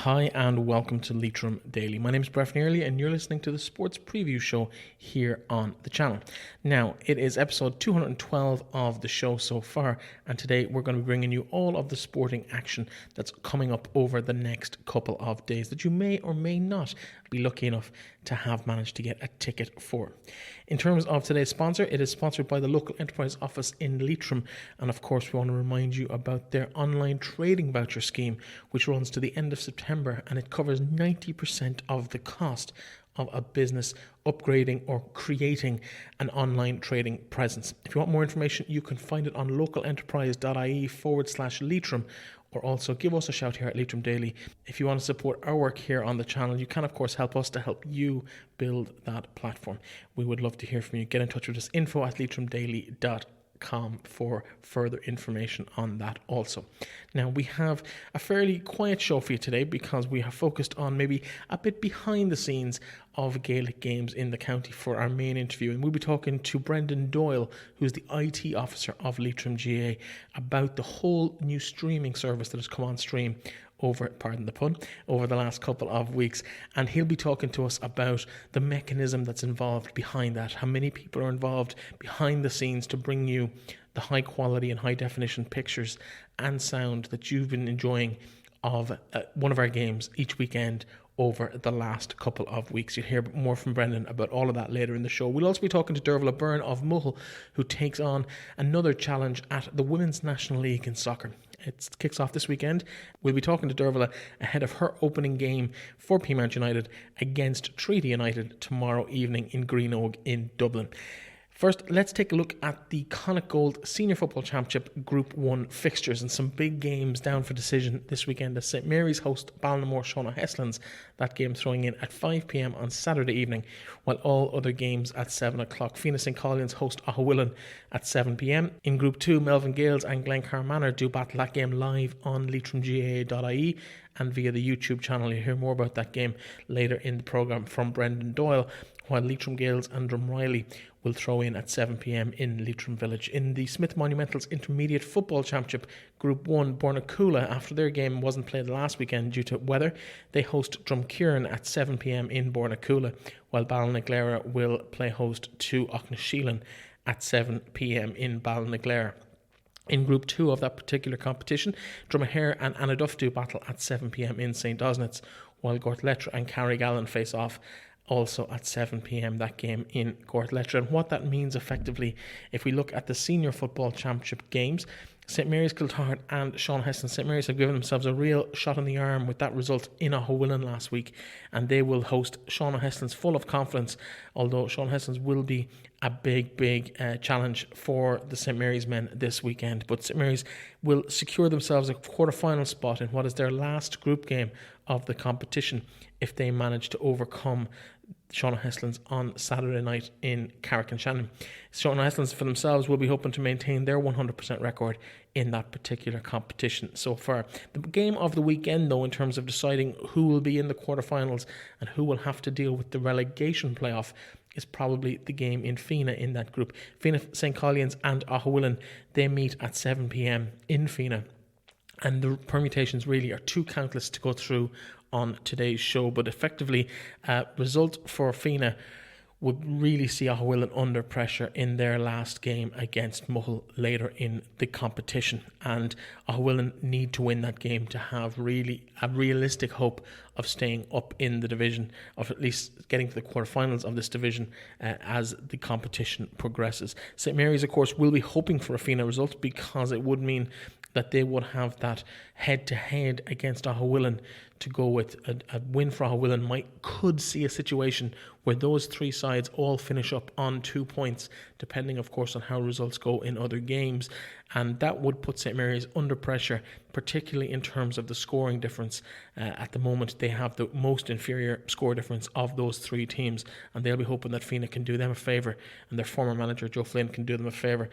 Hi and welcome to Leitrim Daily. My name is Bref Nearly and you're listening to the Sports Preview Show here on the channel. Now, it is episode 212 of the show so far, and today we're going to be bringing you all of the sporting action that's coming up over the next couple of days that you may or may not be lucky enough to have managed to get a ticket for. In terms of today's sponsor, it is sponsored by the local enterprise office in Leitrim, and of course we want to remind you about their online trading voucher scheme, which runs to the end of September, and it covers 90% of the cost of a business upgrading or creating an online trading presence. If you want more information, you can find it on localenterprise.ie/Leitrim, or also give us a shout here at Leitrim Daily. If you want to support our work here on the channel, you can of course help us to help you build that platform. We would love to hear from you. Get in touch with us, info@leitrimdaily.com for further information on that also. Now, we have a fairly quiet show for you today because we have focused on maybe a bit behind the scenes of Gaelic games in the county for our main interview, and we'll be talking to Brendan Doyle, who's the IT officer of Leitrim GAA, about the whole new streaming service that has come on stream over the last couple of weeks, and he'll be talking to us about the mechanism that's involved behind that, how many people are involved behind the scenes to bring you the high quality and high definition pictures and sound that you've been enjoying of one of our games each weekend over the last couple of weeks. You'll hear more from Brendan about all of that later in the show. We'll also be talking to Dearbhaile Beirne of Mohill, who takes on another challenge at the Women's National League in soccer. It kicks off this weekend. We'll be talking to Dearbhaile ahead of her opening game for Peamount United against Treaty United tomorrow evening in Greenogue in Dublin. First, let's take a look at the Connacht Gold Senior Football Championship Group 1 fixtures and some big games down for decision this weekend as St Mary's host Ballinamore Shauna-Heslins. That game throwing in at 5 p.m. on Saturday evening, while all other games at 7 o'clock. Fianna St Colleans host Ahawillan at 7 p.m. In Group 2, Melvin Gales and Glencar Manor do battle that game live on Leitrim GAA.ie and via the YouTube channel. You'll hear more about that game later in the programme from Brendan Doyle, while Leitrim Gales and Drumreilly will throw in at 7 p.m. in Leitrim Village. In the Smith Monumental's Intermediate Football Championship Group 1, Beirne, after their game wasn't played last weekend due to weather, they host Drumkieran at 7 p.m. in Beirne, while Ballinaglera will play host to Aughnasheelin at 7 p.m. in Ballinaglera. In Group 2 of that particular competition, Dromahair and Anaduff do battle at 7 p.m. in St. Osnitz, while Gortletra and Carrigallen face off also at 7 p.m. that game in Gortletra. And what that means effectively, if we look at the Senior Football Championship games, St Mary's Kiltard and Shauna-Heslins. St Mary's have given themselves a real shot in the arm with that result in Ahawillan last week, and they will host Shauna-Heslins full of confidence, although Shauna-Heslins will be a big challenge for the St Mary's men this weekend. But St Mary's will secure themselves a quarter-final spot in what is their last group game of the competition if they manage to overcome Shauna-Heslins on Saturday night in Carrick-on-Shannon. Shauna-Heslins for themselves will be hoping to maintain their 100% record in that particular competition so far. The game of the weekend, though, in terms of deciding who will be in the quarterfinals and who will have to deal with the relegation playoff, is probably the game in Fianna in that group. Fianna St Colleans and Ahawillan, they meet at 7 p.m. in Fianna, and the permutations really are too countless to go through on today's show, but effectively result for Fianna would really see Ahawillan under pressure in their last game against Mohill later in the competition, and Ahawillan need to win that game to have really a realistic hope of staying up in the division, of at least getting to the quarterfinals of this division as the competition progresses. St Mary's, of course, will be hoping for a Fianna result because it would mean that they would have that head-to-head against Ahawillan to go with. A win for Ahawillan could see a situation where those three sides all finish up on 2 points, depending, of course, on how results go in other games. And that would put St Mary's under pressure, particularly in terms of the scoring difference. At the moment, they have the most inferior score difference of those three teams, and they'll be hoping that Fianna can do them a favour, and their former manager, Joe Flynn, can do them a favour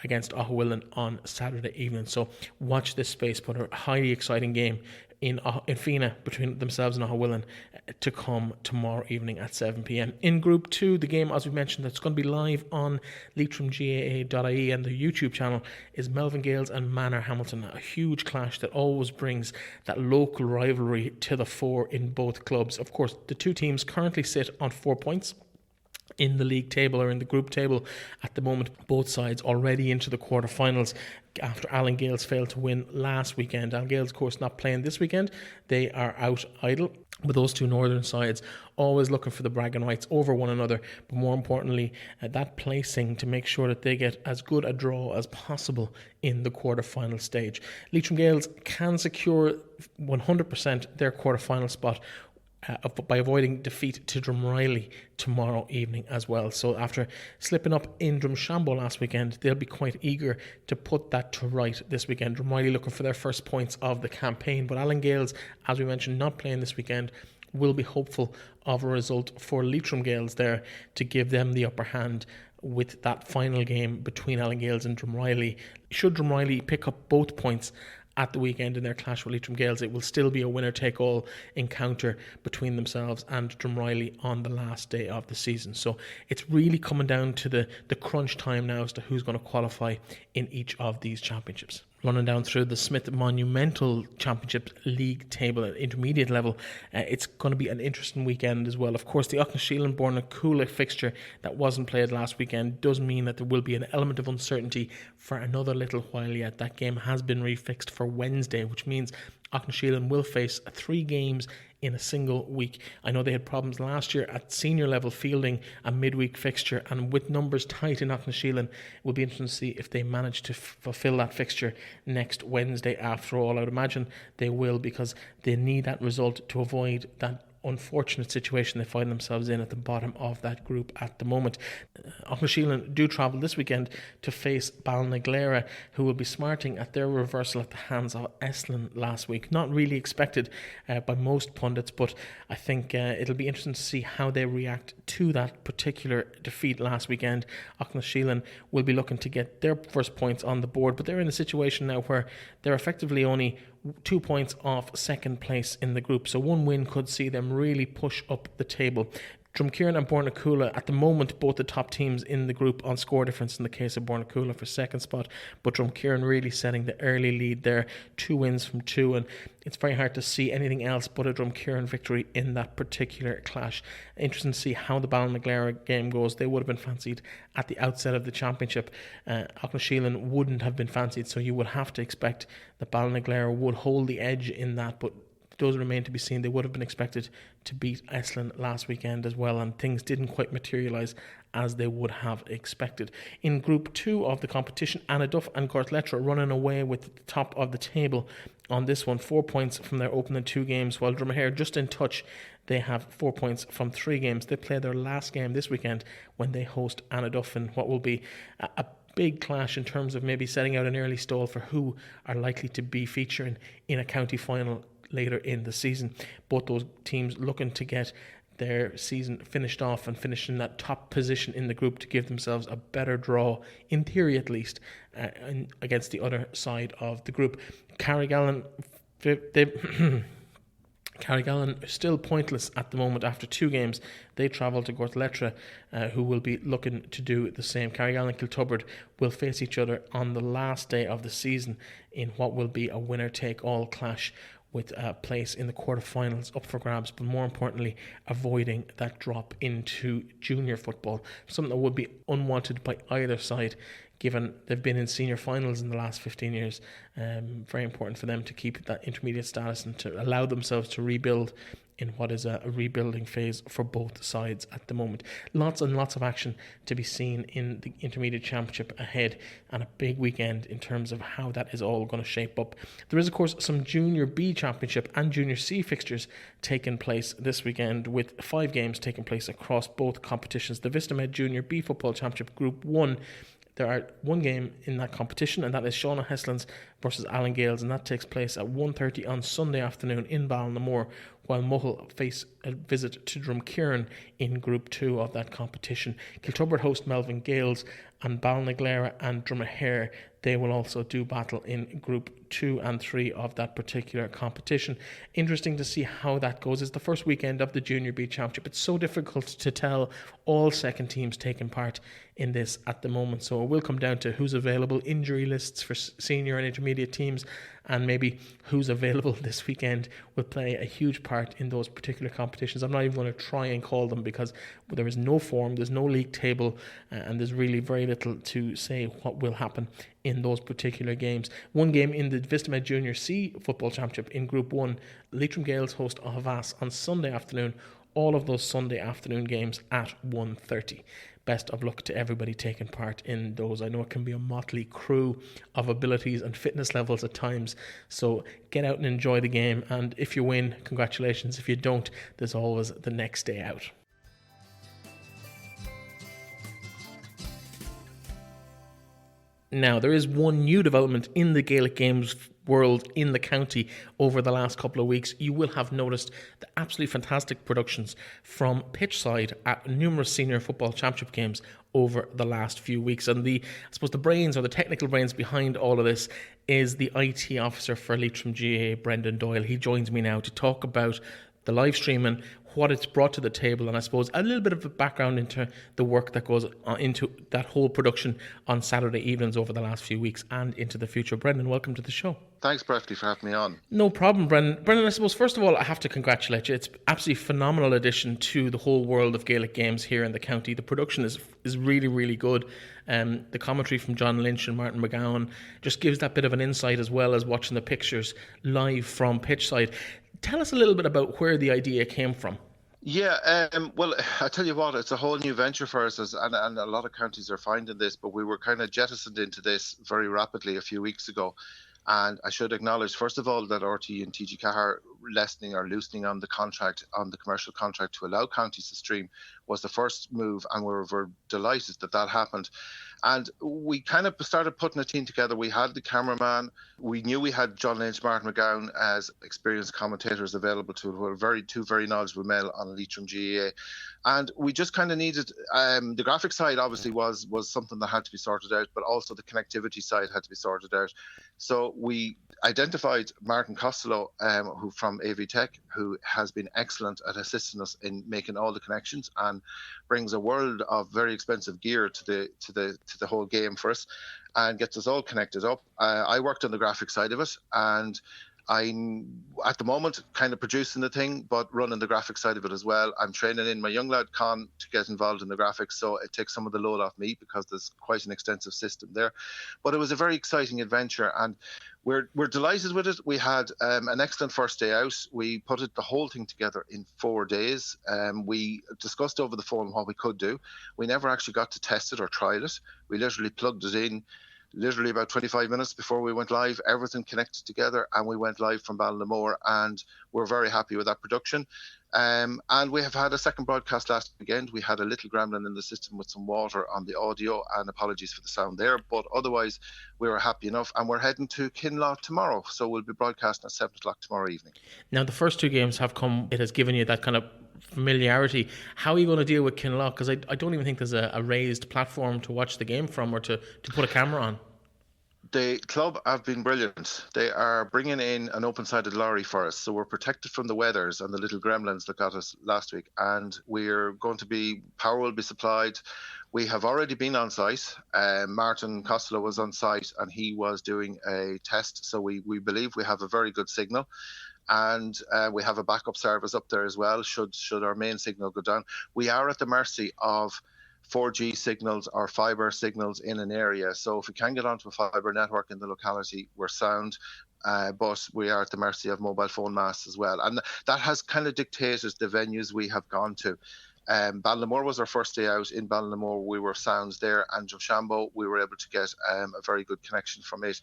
against Ahawillan on Saturday evening. So watch this space, but a highly exciting game in Fina between themselves and Ahawillan to come tomorrow evening at 7 p.m. In Group 2, the game, as we mentioned, that's going to be live on Leitrim GAA.ie and the YouTube channel, is Melvin Gales and Manor Hamilton. A huge clash that always brings that local rivalry to the fore in both clubs. Of course, the two teams currently sit on 4 points in the league table or in the group table at the moment. Both sides already into the quarterfinals after Alan Gales failed to win last weekend. Alan Gales, of course, not playing this weekend. They are out idle. But those two northern sides always looking for the bragging rights over one another, but more importantly, that placing to make sure that they get as good a draw as possible in the quarter-final stage. Leitrim Gales can secure 100% their quarter-final spot by avoiding defeat to Drumreilly tomorrow evening as well. So after slipping up in Drumshanbo last weekend, they'll be quite eager to put that to right this weekend. Drumreilly looking for their first points of the campaign, but Alan Gales, as we mentioned, not playing this weekend, will be hopeful of a result for Leitrim Gales there to give them the upper hand with that final game between Alan Gales and Drumreilly. Should Drumreilly pick up both points at the weekend in their clash with Leitrim Gales, it will still be a winner-take-all encounter between themselves and Drumreilly on the last day of the season. So it's really coming down to the crunch time now as to who's going to qualify in each of these championships. Running down through the Smith Monumental Championship League table at intermediate level, it's going to be an interesting weekend as well. Of course, the Beirne fixture that wasn't played last weekend does mean that there will be an element of uncertainty for another little while yet. That game has been refixed for Wednesday, which means Auckland will face 3 games in a single week. I know they had problems last year at senior level fielding a midweek fixture, and with numbers tight in Auckland, it will be interesting to see if they manage to fulfill that fixture next Wednesday. After all, I would imagine they will, because they need that result to avoid that unfortunate situation they find themselves in at the bottom of that group at the moment. Auckland do travel this weekend to face Balnaglera, who will be smarting at their reversal at the hands of Esslin last week. Not really expected by most pundits, but I think it'll be interesting to see how they react to that particular defeat last weekend. Auckland will be looking to get their first points on the board, but they're in a situation now where they're effectively only 2 points off second place in the group, so one win could see them really push up the table. Drumkieran and Beirne at the moment, both the top teams in the group on score difference in the case of Beirne for second spot, but Drumkieran really setting the early lead there, 2 wins from 2, and it's very hard to see anything else but a Drumkieran victory in that particular clash. Interesting to see how the Balnaglera game goes. They would have been fancied at the outset of the championship. Auckland wouldn't have been fancied, so you would have to expect that Balnaglera would hold the edge in that, but does remain to be seen. They would have been expected to beat Esslin last weekend as well, and things didn't quite materialise as they would have expected. In Group 2 of the competition, Anaduff and Gortletra running away with the top of the table on this one, 4 points from their opening 2 games, while Drumahare just in touch. They have 4 points from 3 games. They play their last game this weekend when they host Anaduff in what will be a big clash in terms of maybe setting out an early stall for who are likely to be featuring in a county final later in the season. Both those teams looking to get their season finished off and finish in that top position in the group to give themselves a better draw, in theory at least, against the other side of the group. Carrigallen is still pointless at the moment after 2 games. They travel to Gortletra, who will be looking to do the same. Carrigallen and Kiltubbard will face each other on the last day of the season in what will be a winner-take-all clash, with a place in the quarterfinals up for grabs, but more importantly, avoiding that drop into junior football, something that would be unwanted by either side, given they've been in senior finals in the last 15 years. Very important for them to keep that intermediate status and to allow themselves to rebuild in what is a rebuilding phase for both sides at the moment. Lots and lots of action to be seen in the Intermediate Championship ahead, and a big weekend in terms of how that is all going to shape up. There is, of course, some Junior B Championship and Junior C fixtures taking place this weekend, with 5 games taking place across both competitions. The Vistamed Junior B Football Championship Group 1, there are 1 game in that competition, and that is Shauna Heslins versus Alan Gales, and that takes place at 1:30 on Sunday afternoon in Ballinamore, while Mohill face a visit to Drumkieran in Group 2 of that competition. Kiltubbard host Melvin Gales, and Balnaglera and Drumahare, they will also do battle in Group 2 and 3 of that particular competition. Interesting to see how that goes. It's the first weekend of the Junior B Championship. It's so difficult to tell all second teams taking part in this at the moment, so it will come down to who's available, injury lists for senior and intermediate teams, and maybe who's available this weekend will play a huge part in those particular competitions. I'm not even going to try and call them because there is no form, there's no league table, and there's really very little to say what will happen in those particular games. One game in the Vistamed Junior C Football Championship in Group 1, Leitrim Gaels host Havas on Sunday afternoon. All of those Sunday afternoon games at 1:30. Best of luck to everybody taking part in those. I know it can be a motley crew of abilities and fitness levels at times, so get out and enjoy the game, and if you win, congratulations. If you don't, there's always the next day out. Now, there is one new development in the Gaelic Games world in the county over the last couple of weeks. You will have noticed the absolutely fantastic productions from pitchside at numerous senior football championship games over the last few weeks. And I suppose the brains, or the technical brains behind all of this, is the IT officer for Leitrim GAA, Brendan Doyle. He joins me now to talk about the live streaming, what it's brought to the table, and I suppose a little bit of a background into the work that goes into that whole production on Saturday evenings over the last few weeks and into the future. Brendan, welcome to the show. Thanks, Breffley, for having me on. No problem, Brendan. Brendan, I suppose, first of all, I have to congratulate you. It's absolutely phenomenal addition to the whole world of Gaelic games here in the county. The production is really, really good. The commentary from John Lynch and Martin McGowan just gives that bit of an insight, as well as watching the pictures live from pitchside. Tell us a little bit about where the idea came from. Yeah, well, I tell you what, it's a whole new venture for us, and a lot of counties are finding this, but we were kind of jettisoned into this very rapidly a few weeks ago. And I should acknowledge, first of all, that RTÉ and TG Cahir loosening on the contract, on the commercial contract to allow counties to stream was the first move, and we're delighted that happened. And we kind of started putting a team together. We had the cameraman. We knew we had John Lynch, Martin McGowan as experienced commentators available to who were two very knowledgeable men on Leitrim GAA. And we just kind of needed, the graphic side obviously was something that had to be sorted out, but also the connectivity side had to be sorted out. So we identified Martin Costello, who from AV Tech, who has been excellent at assisting us in making all the connections and brings a world of very expensive gear to the whole game for us and gets us all connected up. I worked on the graphic side of it, and I'm at the moment kind of producing the thing, but running the graphic side of it as well. I'm training in my young lad Con to get involved in the graphics, so it takes some of the load off me because there's quite an extensive system there. But it was a very exciting adventure, and we're delighted with it. We had an excellent first day out. We put the whole thing together in 4 days. We discussed over the phone what we could do. We never actually got to test it or trial it. We literally plugged it in literally about 25 minutes before we went live. Everything connected together, and we went live from Ballinamore, and we're very happy with that production. And we have had a second broadcast last weekend. We had a little gremlin in the system with some water on the audio, and apologies for the sound there, but otherwise we were happy enough. And we're heading to Kinlaw tomorrow, so we'll be broadcasting at 7 o'clock tomorrow evening. Now, the first two games have come, it has given you that kind of familiarity. How are you going to deal with Kinlaw? Because I don't even think there's a raised platform to watch the game from, or to put a camera on. The club have been brilliant. They are bringing in an open-sided lorry for us, so we're protected from the weathers and the little gremlins that got us last week. And power will be supplied. We have already been on site. Martin Costello was on site, and he was doing a test. So we believe we have a very good signal. And we have a backup service up there as well, should our main signal go down. We are at the mercy of 4G signals or fibre signals in an area. So if we can get onto a fibre network in the locality, we're sound. But we are at the mercy of mobile phone masts as well. And that has kind of dictated the venues we have gone to. Ballinamore was our first day out. In Ballinamore, we were sounds there, and Joshambo, we were able to get a very good connection from it.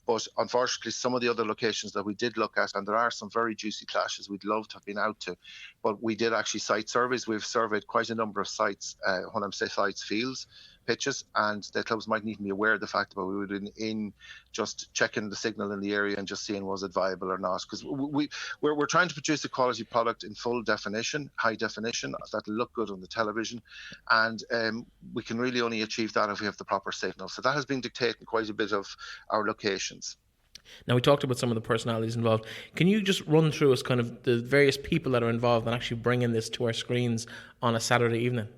But unfortunately, some of the other locations that we did look at, and there are some very juicy clashes we'd love to have been out to, but we did actually site surveys. We've surveyed quite a number of sites. When I say sites, fields. pitches, and the clubs mightn't even be aware of the fact that we would in just checking the signal in the area and just seeing was it viable or not. Because we're trying to produce a quality product in full definition, high definition, that'll look good on the television, and we can really only achieve that if we have the proper signal. So that has been dictating quite a bit of our locations. Now, we talked about some of the personalities involved. Can you just run through us kind of the various people that are involved in actually bringing this to our screens on a Saturday evening?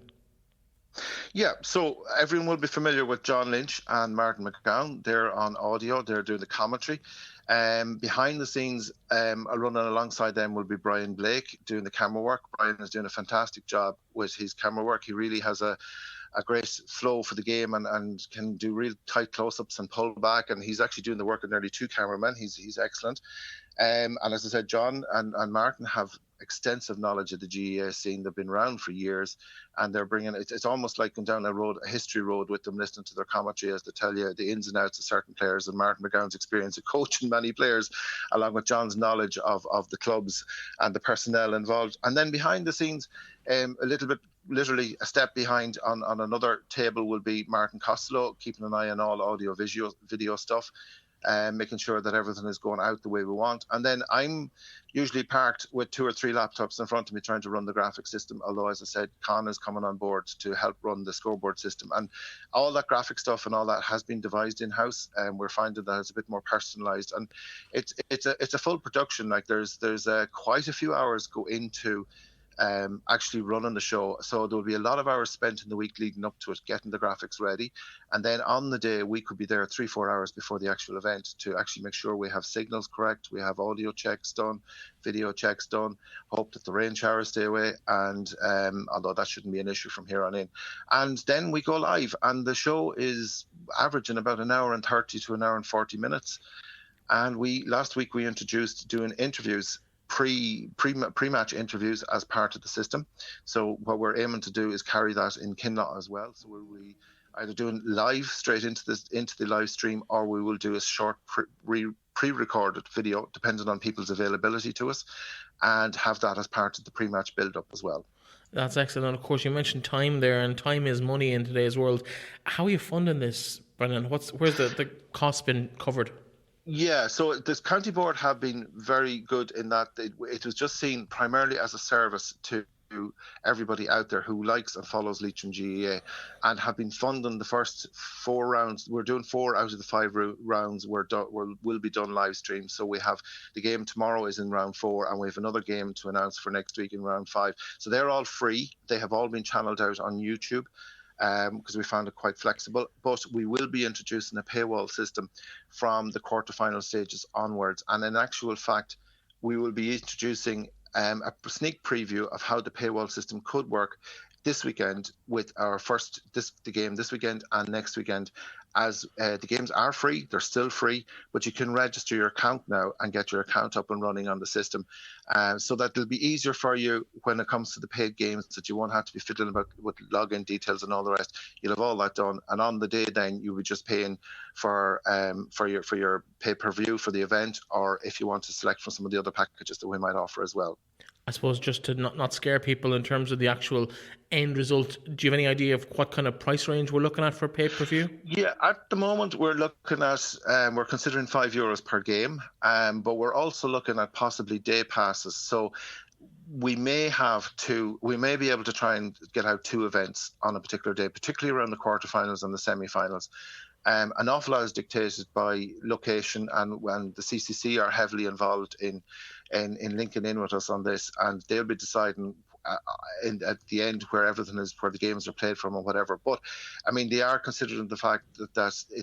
Yeah, so everyone will be familiar with John Lynch and Martin McGowan. They're on audio, they're doing the commentary. Behind the scenes, running alongside them will be Brian Blake doing the camera work. Brian is doing a fantastic job with his camera work. He really has a great flow for the game and can do real tight close-ups and pull back, and he's actually doing the work of nearly two cameramen. He's excellent. And as I said, John and Martin have extensive knowledge of the GAA scene. They've been around for years, and they're bringing it's almost like going down a history road with them, listening to their commentary as they tell you the ins and outs of certain players, and Martin McGowan's experience of coaching many players, along with John's knowledge of the clubs and the personnel involved. And then behind the scenes, a little bit, literally a step behind on another table, will be Martin Costello, keeping an eye on all audio video stuff, making sure that everything is going out the way we want. And then I'm usually parked with 2 or 3 laptops in front of me trying to run the graphic system, although, as I said, Con is coming on board to help run the scoreboard system. And all that graphic stuff and all that has been devised in-house, and we're finding that it's a bit more personalised. And it's a full production. Like there's quite a few hours go into actually running the show. So there'll be a lot of hours spent in the week leading up to it, getting the graphics ready. And then on the day, we could be there 3-4 hours before the actual event to actually make sure we have signals correct, we have audio checks done, video checks done, hope that the rain showers stay away. And although that shouldn't be an issue from here on in. And then we go live, and the show is averaging about 1 hour and 30 to 1 hour and 40 minutes. And last week we introduced doing interviews, pre-match interviews as part of the system. So what we're aiming to do is carry that in Kinlaw as well. So we either doing live straight into the live stream, or we will do a short pre-recorded video, depending on people's availability to us, and have that as part of the pre-match build-up as well. That's excellent. And of course, you mentioned time there, and time is money in today's world. How are you funding this, Brendan? Where's the cost been covered? Yeah, so this county board have been very good in that it was just seen primarily as a service to everybody out there who likes and follows Leitrim GAA, and have been funding the first 4 rounds. We're doing 4 out of the 5 rounds will be done live stream. So we have the game tomorrow is in round 4, and we have another game to announce for next week in round 5. So they're all free. They have all been channeled out on YouTube, because we found it quite flexible. But we will be introducing a paywall system from the quarterfinal stages onwards. And in actual fact, we will be introducing a sneak preview of how the paywall system could work this weekend with our the game this weekend and next weekend. As the games are free, they're still free, but you can register your account now and get your account up and running on the system, so that it'll be easier for you when it comes to the paid games, that you won't have to be fiddling about with login details and all the rest. You'll have all that done, and on the day then you'll be just paying for your pay-per-view for the event, or if you want to select from some of the other packages that we might offer as well. I suppose just to not scare people in terms of the actual end result, do you have any idea of what kind of price range we're looking at for pay-per-view? Yeah, at the moment we're looking at, we're considering €5 per game, but we're also looking at possibly day passes. So we may be able to try and get out 2 events on a particular day, particularly around the quarterfinals and the semi-finals. An awful lot is dictated by location, and when the CCC are heavily involved in linking in with us on this, and they'll be deciding at the end where the games are played from or whatever. But I mean, they are considering the fact that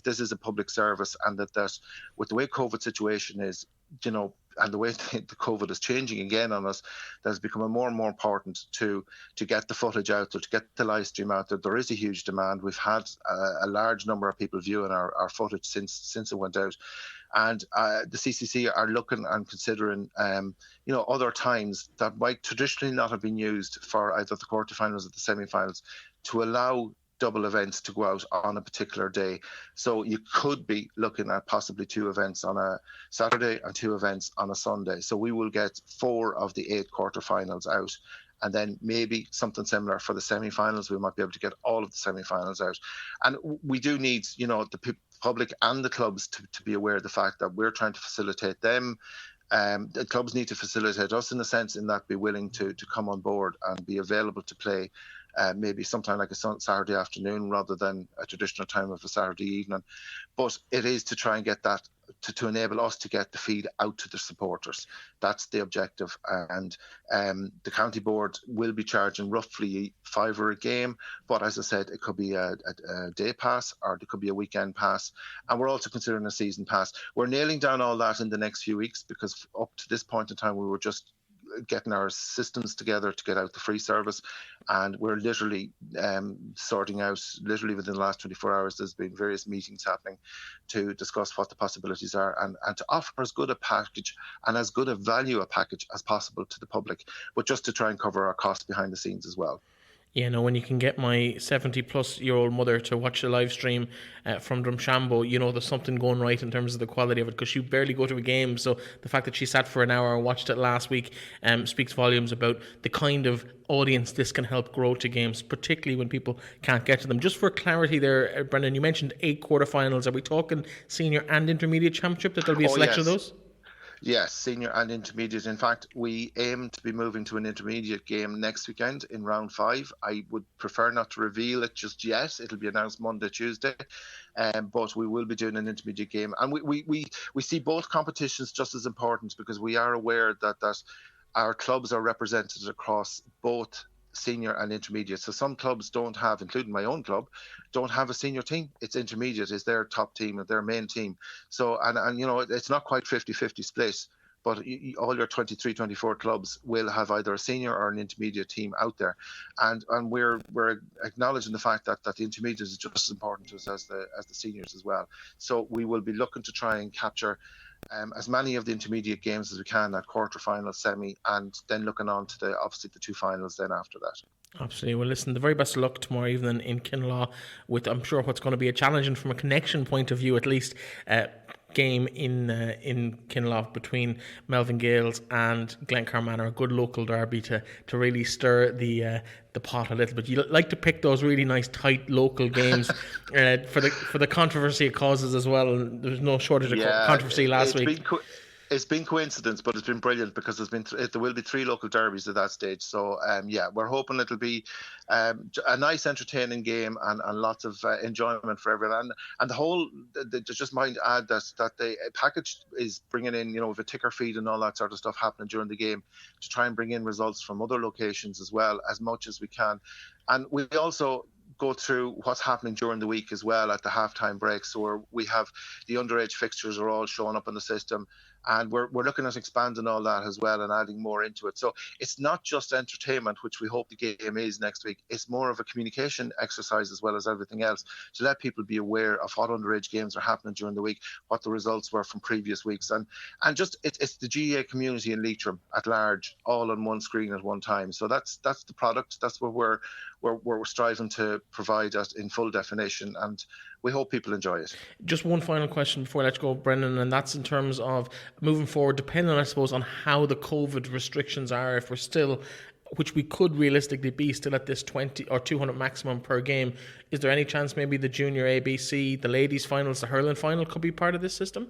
this is a public service, and that with the way COVID situation is, and the way the COVID is changing again on us, that has become more and more important to get the footage out there, to get the live stream out there. There is a huge demand. We've had a large number of people viewing our footage since it went out. And the CCC are looking and considering, other times that might traditionally not have been used for either the quarterfinals or the semi-finals, to allow double events to go out on a particular day. So you could be looking at possibly 2 events on a Saturday and 2 events on a Sunday. So we will get 4 of the 8 quarterfinals out, and then maybe something similar for the semi-finals. We might be able to get all of the semi-finals out. And we do need, the public and the clubs to be aware of the fact that we're trying to facilitate them. The clubs need to facilitate us in a sense, in that be willing to come on board and be available to play maybe sometime like a Saturday afternoon rather than a traditional time of a Saturday evening. But it is to try and get that, to enable us to get the feed out to the supporters. That's the objective. And the county board will be charging roughly €5 a game. But as I said, it could be a day pass, or it could be a weekend pass. And we're also considering a season pass. We're nailing down all that in the next few weeks, because up to this point in time, we were just getting our systems together to get out the free service, and we're literally sorting out, literally within the last 24 hours, there's been various meetings happening to discuss what the possibilities are, and to offer as good a package and as good a value a package as possible to the public, but just to try and cover our costs behind the scenes as well. Yeah, no, when you can get my 70-plus-year-old mother to watch the live stream from Drumshambo, there's something going right in terms of the quality of it, because she barely go to a game. So the fact that she sat for an hour and watched it last week speaks volumes about the kind of audience this can help grow to games, particularly when people can't get to them. Just for clarity there, Brendan, you mentioned 8 quarterfinals. Are we talking senior and intermediate championship, that there'll be a selection of those? Yes, senior and intermediate. In fact, we aim to be moving to an intermediate game next weekend in round 5. I would prefer not to reveal it just yet. It'll be announced Monday, Tuesday. But we will be doing an intermediate game. And we see both competitions just as important, because we are aware that our clubs are represented across both senior and intermediate. So some clubs don't have, including my own club, don't have a senior team. It's intermediate is their top team, their main team. So and it's not quite 50-50 split, but all your 23, 24 clubs will have either a senior or an intermediate team out there, and we're acknowledging the fact that the intermediate is just as important to us as the seniors as well. So we will be looking to try and capture as many of the intermediate games as we can, that quarter-final, semi, and then looking on to obviously the 2 finals then after that. Absolutely. Well, listen, the very best of luck tomorrow evening in Kinlaw with, I'm sure, what's going to be a challenging, from a connection point of view at least, game in Kinlaw between Melvin Gales and Glencar Manor, a good local derby to really stir the pot a little bit. You like to pick those really nice tight local games for the controversy it causes as well. There's no shortage of controversy last week. It's been coincidence, but it's been brilliant, because there will be 3 local derbies at that stage. So we're hoping it'll be a nice, entertaining game and lots of enjoyment for everyone. And the whole, just mind add that the package is bringing in, with a ticker feed and all that sort of stuff happening during the game, to try and bring in results from other locations as well, as much as we can. And we also go through what's happening during the week as well at the halftime break. So we have the underage fixtures are all showing up in the system, and we're looking at expanding all that as well and adding more into it. So it's not just entertainment, which we hope the game is next week. It's more of a communication exercise as well as everything else, to let people be aware of what underage games are happening during the week, what the results were from previous weeks, and just it's the GAA community in Leitrim at large, all on one screen at one time. So that's the product. That's what we're striving to provide in full definition, and we hope people enjoy it. Just one final question before I let you go, Brendan, and that's in terms of moving forward, depending, I suppose, on how the COVID restrictions are. If we're still, which we could realistically be, still at this 20 or 200 maximum per game, is there any chance maybe the junior ABC, the ladies finals, the hurling final could be part of this system?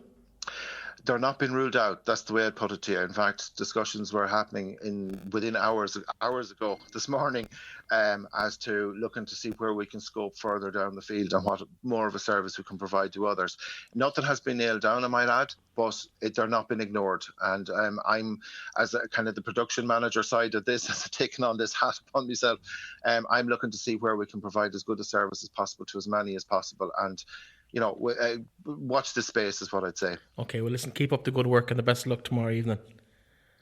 They're not been ruled out. That's the way I'd put it to you. In fact, discussions were happening within hours ago this morning, as to looking to see where we can scope further down the field and what more of a service we can provide to others. Nothing has been nailed down, I might add, but they're not been ignored. And I'm, as a kind of the production manager side of this, as I've taken on this hat upon myself, I'm looking to see where we can provide as good a service as possible to as many as possible. And watch this space is what I'd say. Okay, well, listen, keep up the good work and the best of luck tomorrow evening.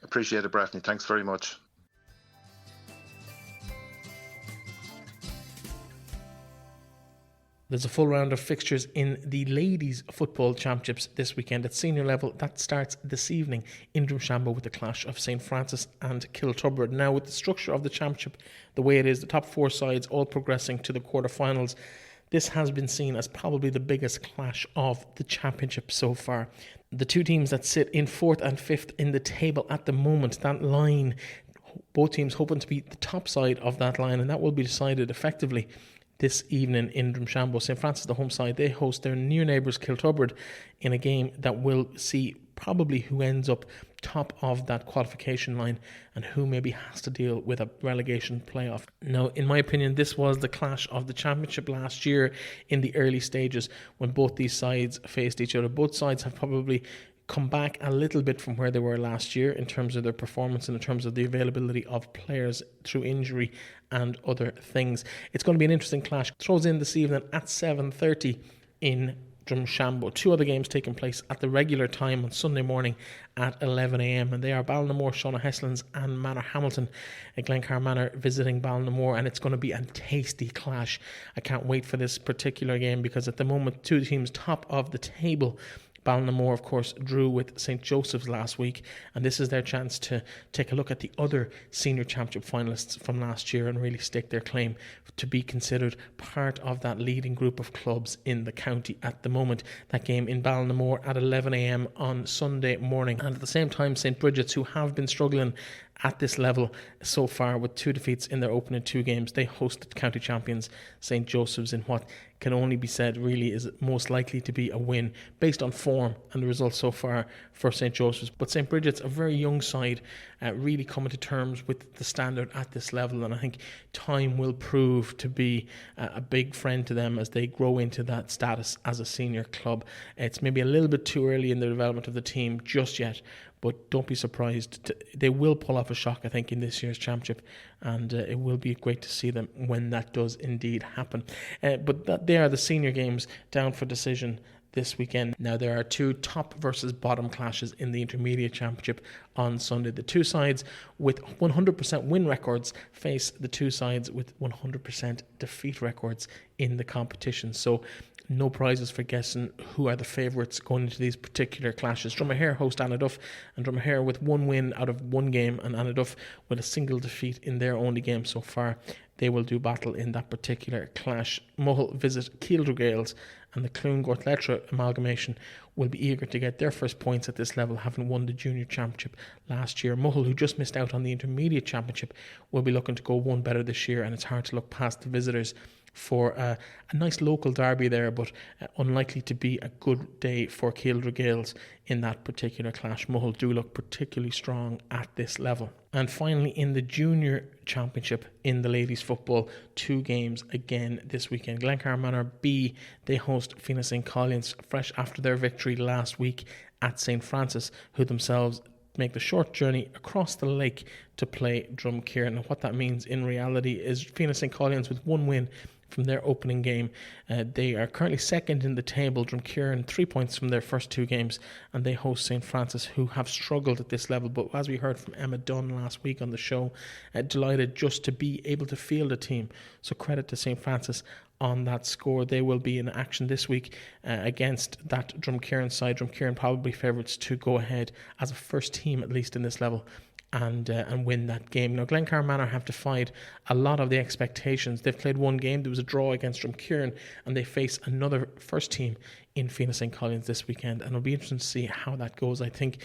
Appreciate it, Breffney. Thanks very much. There's a full round of fixtures in the Ladies Football Championships this weekend at senior level. That starts this evening in Drumshambo with the clash of St. Francis and Kiltubber. Now, with the structure of the championship the way it is, the top 4 sides all progressing to the quarterfinals, this has been seen as probably the biggest clash of the championship so far. The 2 teams that sit in 4th and 5th in the table at the moment, that line Both teams hoping to be the top side of that line, and that will be decided effectively this evening in Drumshanbo. St. Francis, the home side, they host their near neighbours Kilturberd in a game that will see probably who ends up top of that qualification line and who maybe has to deal with a relegation playoff. Now, in my opinion, this was the clash of the Championship last year in the early stages when both these sides faced each other. Both sides have probably come back a little bit from where they were last year in terms of their performance and in terms of the availability of players through injury and other things. It's going to be an interesting clash. Throws in this evening at 7:30 in Drumshanbo. Two other games taking place at the regular time on Sunday morning at 11 a.m. and they are Ballinamore, Shauna Heslins and Manor Hamilton. Glencar Manor visiting Ballinamore, and it's going to be a tasty clash. I can't wait for this particular game because at the moment two teams top of the table. Ballinamore, of course, drew with St. Joseph's last week, and this is their chance to take a look at the other Senior Championship finalists from last year and really stake their claim to be considered part of that leading group of clubs in the county at the moment. That game in Ballinamore at 11 a.m. on Sunday morning. And at the same time, St. Bridget's, who have been struggling at this level so far with 2 defeats in their opening 2 games, they hosted county champions St. Joseph's in what can only be said really is most likely to be a win based on form and the results so far for St. Joseph's. But St. Bridget's, a very young side, really coming to terms with the standard at this level, and I think time will prove to be a big friend to them as they grow into that status as a senior club. It's maybe a little bit too early in the development of the team just yet, but don't be surprised. They will pull off a shock, I think, in this year's championship, and it will be great to see them when that does indeed happen. But they are the senior games down for decision this weekend. Now, there are 2 top versus bottom clashes in the Intermediate Championship on Sunday. The 2 sides with 100% win records face the 2 sides with 100% defeat records in the competition. So no prizes for guessing who are the favourites going into these particular clashes. Dromahair host Anaduff, and Dromahair with 1 win out of 1 game, and Anaduff with a single defeat in their only game so far. They will do battle in that particular clash. Mohill visit Keeldrugales, and the Clune-Gortletra amalgamation will be eager to get their first points at this level, having won the Junior Championship last year. Mohill, who just missed out on the Intermediate Championship, will be looking to go one better this year, and it's hard to look past the visitors for a nice local derby there, but unlikely to be a good day for Keeldrugales in that particular clash. Mohill do look particularly strong at this level. And finally, in the Junior Championship in the ladies football, 2 games again this weekend. Glencar Manor B, they host Fianna St. Collins, fresh after their victory last week at St. Francis, who themselves make the short journey across the lake to play Drumkeeran. And what that means in reality is Fianna St. Collins with 1 win from their opening game. They are currently second in the table. Drumkeeran 3 points from their first 2 games, and they host St. Francis, who have struggled at this level, but as we heard from Emma Dunn last week on the show, delighted just to be able to field a team. So credit to St. Francis on that score. They will be in action this week against that Drumkeeran side. Drumkeeran probably favourites to go ahead as a first team, at least in this level, and win that game. Now, Glencar Manor have defied a lot of the expectations. They've played 1 game. There was a draw against Drumkeeran, and they face another first team in Fianna St. Collins this weekend, and it'll be interesting to see how that goes. I think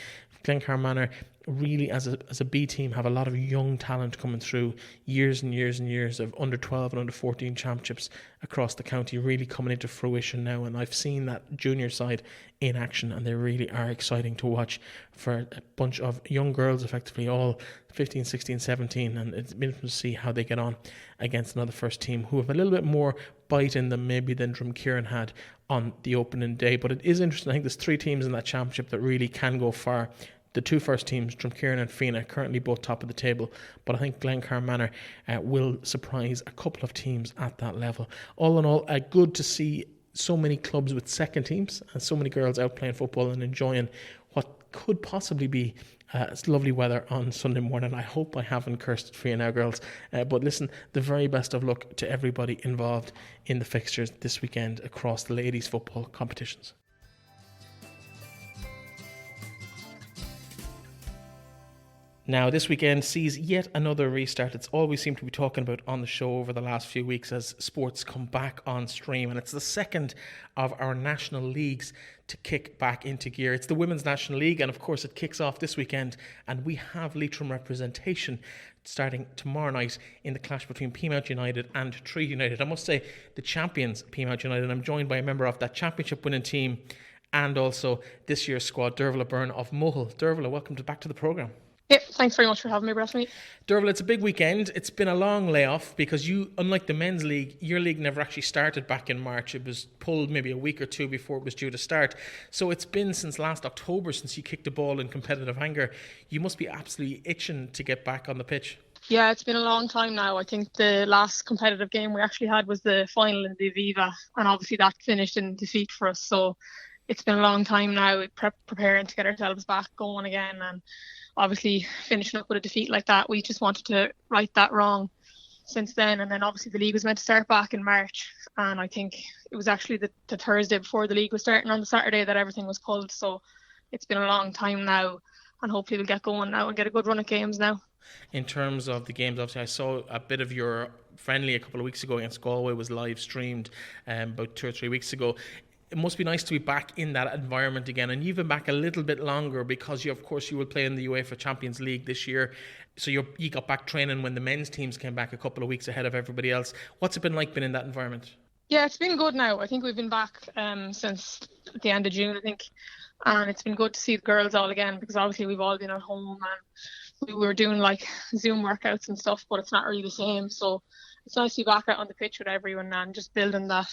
Glencar Manor really, as a B team, have a lot of young talent coming through, years and years and years of under 12 and under 14 championships across the county really coming into fruition now, and I've seen that junior side in action, and they really are exciting to watch for a bunch of young girls, effectively all 15, 16, 17, and it's been interesting to see how they get on against another first team who have a little bit more bite in them maybe than Drumkeeran had on the opening day. But it is interesting. I think there's 3 teams in that championship that really can go far. The 2 first teams, Drumkeeran and Fianna, currently both top of the table, but I think Glencar Manor will surprise a couple of teams at that level. All in all, good to see so many clubs with second teams and so many girls out playing football and enjoying what could possibly be lovely weather on Sunday morning. I hope I haven't cursed for you now, girls. But listen, the very best of luck to everybody involved in the fixtures this weekend across the ladies' football competitions. Now, this weekend sees yet another restart. It's all we seem to be talking about on the show over the last few weeks as sports come back on stream. And it's the second of our national leagues to kick back into gear. It's the Women's National League, and of course it kicks off this weekend. And we have Leitrim representation starting tomorrow night in the clash between Peamount United and Treaty United. I must say, the champions, Peamount United. I'm joined by a member of that championship winning team and also this year's squad, Dearbhaile Beirne of Mohill. Dearbhaile, welcome back to the programme. Yep, thanks very much for having me, Breastmeat. Dearbhaile, it's a big weekend. It's been a long layoff because you, unlike the men's league, your league never actually started back in March. It was pulled maybe a week or two before it was due to start. So it's been since last October since you kicked the ball in competitive anger. You must be absolutely itching to get back on the pitch. Yeah, it's been a long time now. I think the last competitive game we actually had was the final in the Aviva, and obviously that finished in defeat for us. So it's been a long time now preparing to get ourselves back going again, and obviously finishing up with a defeat like that, we just wanted to right that wrong since then. And then obviously the league was meant to start back in March, and I think it was actually the Thursday before the league was starting on the Saturday that everything was pulled. So it's been a long time now, and hopefully we'll get going now and get a good run at games now. In terms of the games, obviously I saw a bit of your friendly a couple of weeks ago against Galway was live streamed about 2 or 3 weeks ago. It must be nice to be back in that environment again, and you've been back a little bit longer because you will play in the UEFA Champions League this year. So you got back training when the men's teams came back a couple of weeks ahead of everybody else. What's it been like being in that environment? Yeah, it's been good now. I think we've been back since the end of June, I think, and it's been good to see the girls all again because obviously we've all been at home and we were doing like Zoom workouts and stuff, but it's not really the same. So it's nice to be back out on the pitch with everyone and just building that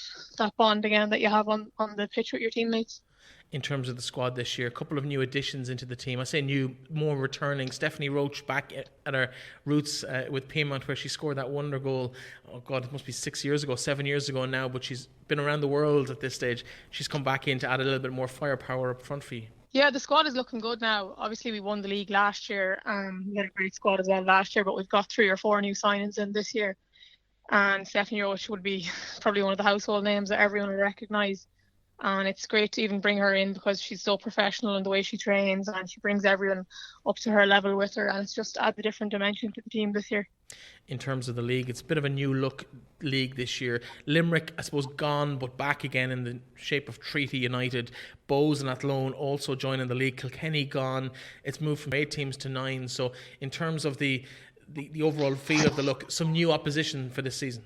bond again that you have on the pitch with your teammates. In terms of the squad this year, a couple of new additions into the team. I say new, more returning. Stephanie Roach back at her roots with Peamount, where she scored that wonder goal. Oh God, it must be 7 years ago now, but she's been around the world at this stage. She's come back in to add a little bit more firepower up front for you. Yeah, the squad is looking good now. Obviously, we won the league last year. We had a great squad as well last year, but we've got 3 or 4 new signings in this year. And Stephanie Roach would be probably one of the household names that everyone will recognise. And it's great to even bring her in because she's so professional in the way she trains and she brings everyone up to her level with her, and it's just adds a different dimension to the team this year. In terms of the league, it's a bit of a new look league this year. Limerick, I suppose, gone but back again in the shape of Treaty United. Bows and Athlone also joining the league. Kilkenny gone. It's moved from 8 teams to 9. So in terms of the overall feel of the look, some new opposition for this season.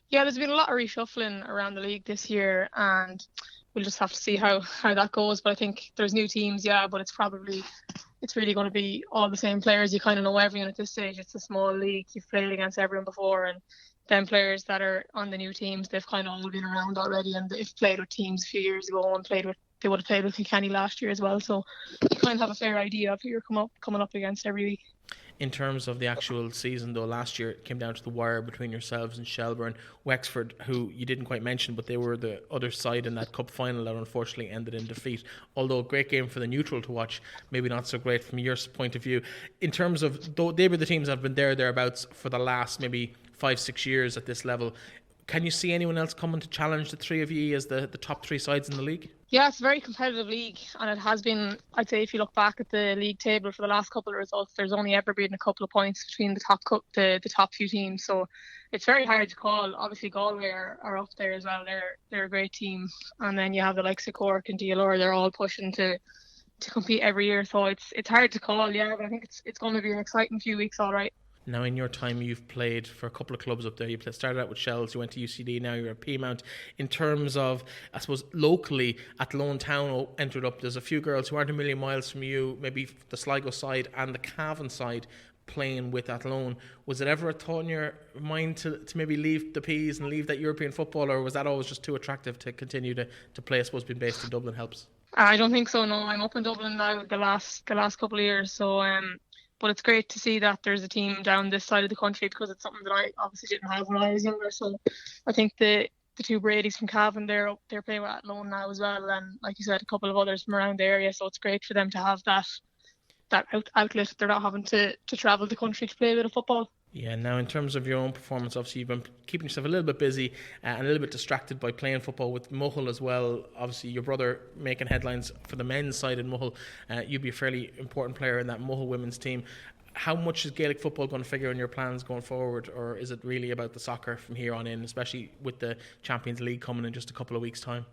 Yeah, there's been a lot of reshuffling around the league this year, and we'll just have to see how that goes. But I think there's new teams, yeah, but it's really going to be all the same players. You kind of know everyone at this stage. It's a small league. You've played against everyone before, and them players that are on the new teams, they've kind of all been around already, and they've played with teams a few years ago and they would have played with Kilkenny last year as well. So you kind of have a fair idea of who you're coming up against every week. In terms of the actual season, though, last year it came down to the wire between yourselves and Shelbourne. Wexford, who you didn't quite mention, but they were the other side in that cup final that unfortunately ended in defeat. Although a great game for the neutral to watch, maybe not so great from your point of view. In terms of, though they were the teams that have been thereabouts for the last maybe 5-6 years at this level, can you see anyone else coming to challenge the three of you as the top 3 sides in the league? Yeah, it's a very competitive league, and it has been, I'd say, if you look back at the league table for the last couple of results, there's only ever been a couple of points between the top few teams. So it's very hard to call. Obviously, Galway are up there as well. They're a great team. And then you have the likes of Cork and DLR. They're all pushing to compete every year. So it's hard to call, yeah, but I think it's going to be an exciting few weeks, all right. Now, in your time, you've played for a couple of clubs up there. You started out with Shells, you went to UCD, now you're at Peamount. In terms of, I suppose, locally, Athlone Town entered up. There's a few girls who aren't a million miles from you, maybe the Sligo side and the Cavan side, playing with Athlone. Was it ever a thought in your mind to maybe leave the Peas and leave that European football, or was that always just too attractive to continue to play? I suppose being based in Dublin helps. I don't think so, no. I'm up in Dublin now the last couple of years, so but it's great to see that there's a team down this side of the country because it's something that I obviously didn't have when I was younger. So I think the 2 Bradys from Cavan, they're playing with Athlone now as well, and like you said, a couple of others from around the area. So it's great for them to have that outlet. They're not having to travel the country to play a bit of football. Yeah, now in terms of your own performance, obviously you've been keeping yourself a little bit busy and a little bit distracted by playing football with Mohill as well. Obviously your brother making headlines for the men's side in Mohill. You'd be a fairly important player in that Mohill women's team. How much is Gaelic football going to figure in your plans going forward, or is it really about the soccer from here on in, especially with the Champions League coming in just a couple of weeks' time?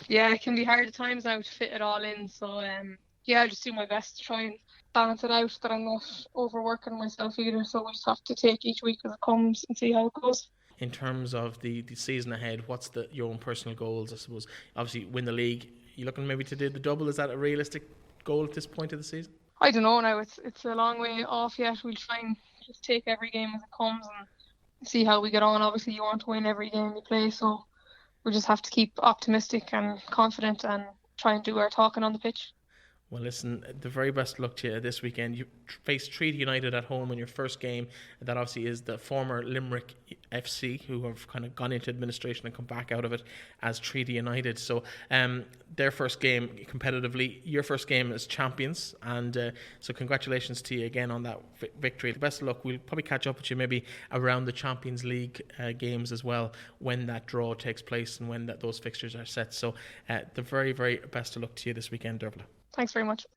Yeah, it can be hard at times now to fit it all in. So I'll just do my best to try and balance it out, that I'm not overworking myself either. So we just have to take each week as it comes and see how it goes. In terms of the season ahead, what's your own personal goals? I suppose obviously win the league. You looking maybe to do the double? Is that a realistic goal at this point of the season? I don't know now. It's a long way off yet. We'll try and just take every game as it comes and see how we get on. Obviously, you want to win every game you play, so we just have to keep optimistic and confident and try and do our talking on the pitch. Well, listen, the very best luck to you this weekend. You face Treaty United at home in your first game. That obviously is the former Limerick FC, who have kind of gone into administration and come back out of it as Treaty United. So their first game competitively, your first game as champions. And so congratulations to you again on that victory. Best of luck. We'll probably catch up with you maybe around the Champions League games as well, when that draw takes place and when those fixtures are set. So the very, very best of luck to you this weekend, Dearbhaile. Thanks very much.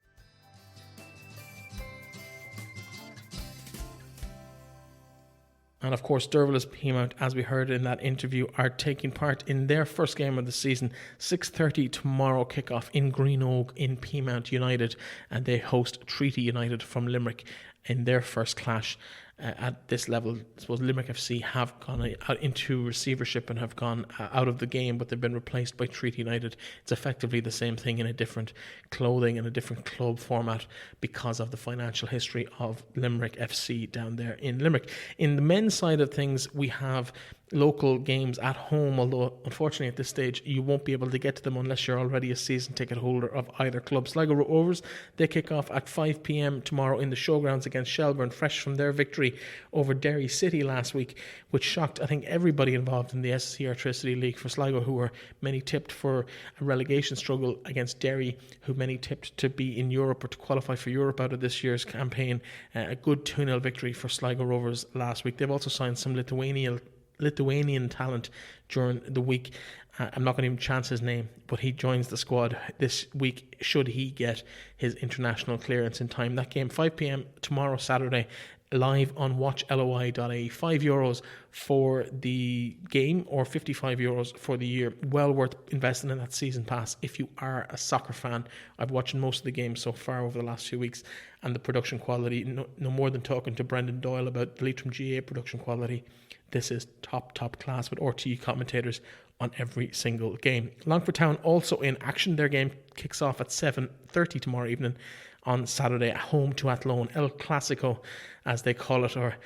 And of course, Dearbhaile's Peamount, as we heard in that interview, are taking part in their first game of the season. 6:30 tomorrow kickoff in Greenogue in Peamount United, and they host Treaty United from Limerick in their first clash. At this level, I suppose Limerick FC have gone out into receivership and have gone out of the game, but they've been replaced by Treaty United. It's effectively the same thing in a different clothing and a different club format because of the financial history of Limerick FC down there in Limerick. In the men's side of things, we have local games at home, although unfortunately at this stage you won't be able to get to them unless you're already a season ticket holder of either club. Sligo Rovers, they kick off at 5 p.m. tomorrow in the showgrounds against Shelbourne, fresh from their victory over Derry City last week, which shocked I think everybody involved in the SSE Airtricity League. For Sligo, who were many tipped for a relegation struggle against Derry, who many tipped to be in Europe or to qualify for Europe out of this year's campaign, a good 2-0 victory for Sligo Rovers last week. They've also signed some Lithuanian talent during the week. I'm not going to even chance his name, but he joins the squad this week should he get his international clearance in time. That game 5 p.m. tomorrow, Saturday, live on watchloi.ie. €5 for the game or €55 for the year. Well worth investing in that season pass if you are a soccer fan. I've watched most of the games so far over the last few weeks, and the production quality, no more than talking to Brendan Doyle about the Leitrim GAA production quality. This is top class with RTE commentators on every single game. Longford Town also in action. Their game kicks off at 7:30 tomorrow evening on Saturday at home to Athlone. El Clasico, as they call it, or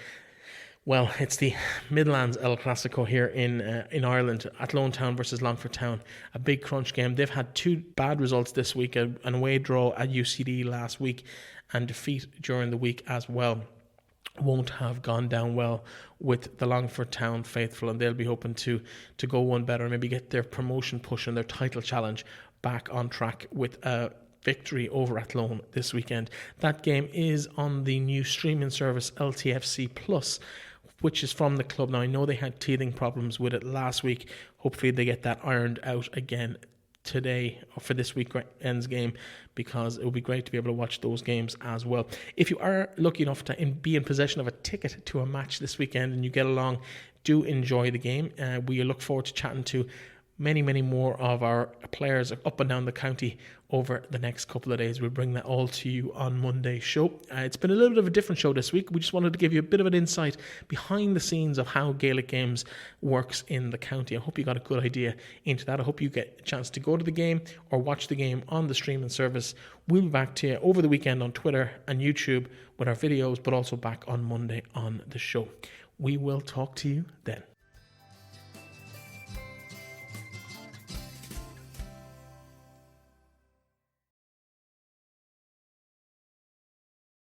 well, it's the Midlands El Clasico here in Ireland. Athlone Town versus Longford Town, a big crunch game. They've had two bad results this week, an away draw at UCD last week and defeat during the week as well. Won't have gone down well with the Longford Town faithful, and they'll be hoping to go one better and maybe get their promotion push and their title challenge back on track with a victory over Athlone this weekend. That game is on the new streaming service LTFC Plus, which is from the club. Now I know they had teething problems with it last week. Hopefully they get that ironed out again today or for this weekend's game, because it would be great to be able to watch those games as well. If you are lucky enough to be in possession of a ticket to a match this weekend and you get along, do enjoy the game. We look forward to chatting to many more of our players up and down the county over the next couple of days. We'll bring that all to you on Monday's show. It's been a little bit of a different show this week. We just wanted to give you a bit of an insight behind the scenes of how Gaelic Games works in the county. I hope you got a good idea into that. I hope you get a chance to go to the game or watch the game on the streaming service. We'll be back to you over the weekend on Twitter and YouTube with our videos, but also back on Monday on the show. We will talk to you then.